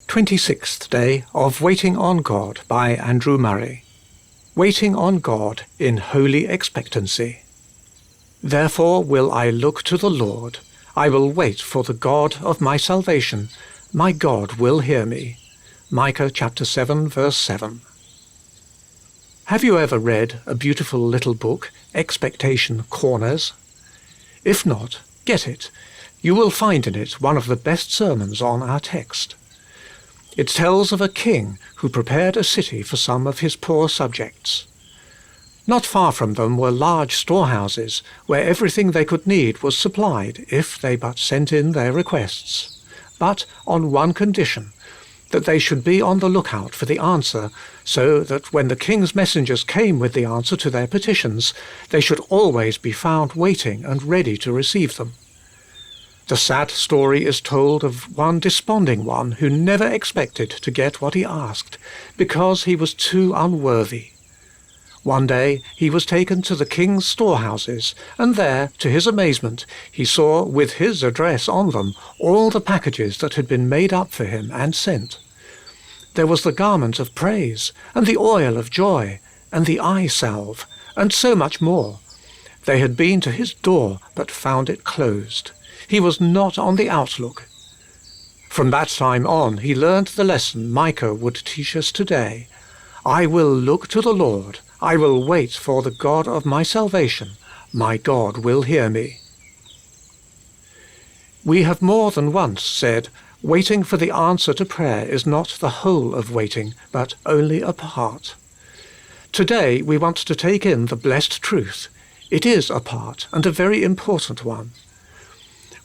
26th Day of Waiting on God by Andrew Murray. Waiting on God in Holy Expectancy. Therefore will I look to the Lord. I will wait for the God of my salvation. My God will hear me. Micah chapter 7 verse 7. Have you ever read a beautiful little book, Expectation Corners? If not, get it. You will find in it one of the best sermons on our text. It tells of a king who prepared a city for some of his poor subjects. Not far from them were large storehouses, where everything they could need was supplied if they but sent in their requests, but on one condition, that they should be on the lookout for the answer, so that when the king's messengers came with the answer to their petitions, they should always be found waiting and ready to receive them. The sad story is told of one desponding one who never expected to get what he asked, because he was too unworthy. One day he was taken to the king's storehouses, and there, to his amazement, he saw with his address on them all the packages that had been made up for him and sent. There was the garment of praise, and the oil of joy, and the eye salve, and so much more. They had been to his door, but found it closed. He was not on the outlook. From that time on, he learned the lesson Micah would teach us today. I will look to the Lord. I will wait for the God of my salvation. My God will hear me. We have more than once said, waiting for the answer to prayer is not the whole of waiting, but only a part. Today we want to take in the blessed truth. It is a part, and a very important one.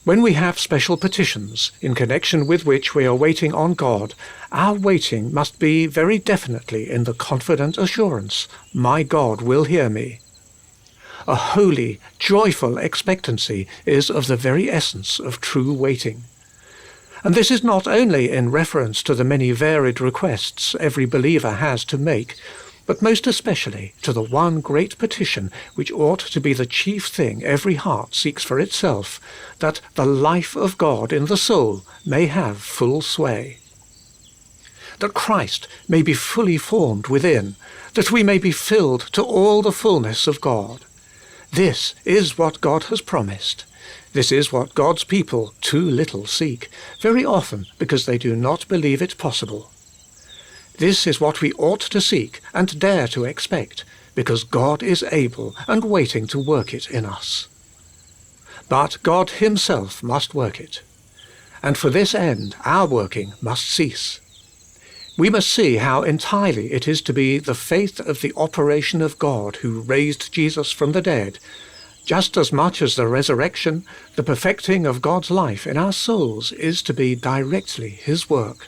When we have special petitions, in connection with which we are waiting on God, our waiting must be very definitely in the confident assurance, my God will hear me. A holy, joyful expectancy is of the very essence of true waiting. And this is not only in reference to the many varied requests every believer has to make, but most especially to the one great petition which ought to be the chief thing every heart seeks for itself, that the life of God in the soul may have full sway. That Christ may be fully formed within, that we may be filled to all the fullness of God. This is what God has promised. This is what God's people too little seek, very often because they do not believe it possible. This is what we ought to seek and dare to expect, because God is able and waiting to work it in us. But God himself must work it. And for this end our working must cease. We must see how entirely it is to be the faith of the operation of God who raised Jesus from the dead, just as much as the resurrection, the perfecting of God's life in our souls is to be directly his work.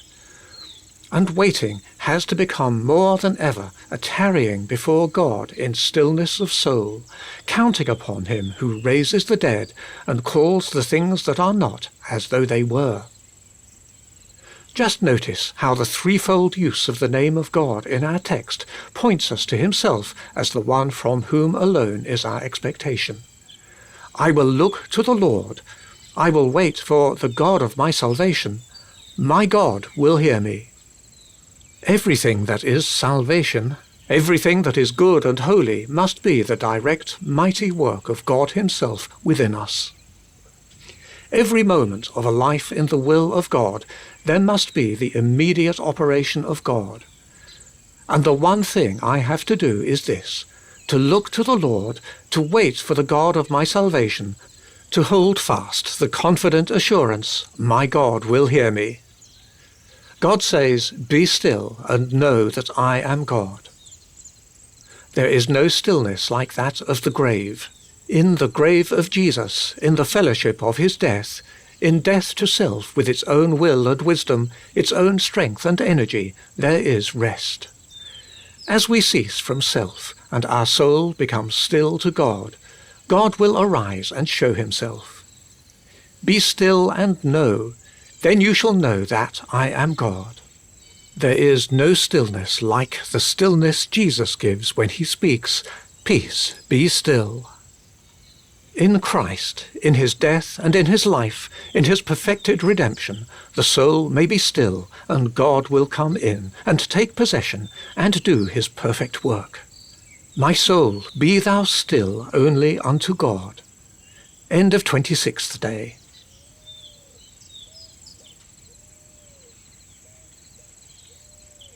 And waiting has to become more than ever a tarrying before God in stillness of soul, counting upon him who raises the dead and calls the things that are not as though they were. Just notice how the threefold use of the name of God in our text points us to himself as the one from whom alone is our expectation. I will look to the Lord. I will wait for the God of my salvation. My God will hear me. Everything that is salvation, everything that is good and holy must be the direct, mighty work of God himself within us. Every moment of a life in the will of God, there must be the immediate operation of God. And the one thing I have to do is this, to look to the Lord, to wait for the God of my salvation, to hold fast the confident assurance, my God will hear me. God says, be still and know that I am God. There is no stillness like that of the grave. In the grave of Jesus, in the fellowship of his death, in death to self with its own will and wisdom, its own strength and energy, there is rest. As we cease from self and our soul becomes still to God, God will arise and show himself. Be still and know. Then you shall know that I am God. There is no stillness like the stillness Jesus gives when he speaks, Peace, be still. In Christ, in his death and in his life, in his perfected redemption, the soul may be still, and God will come in and take possession and do his perfect work. My soul, be thou still only unto God. End of 26th day.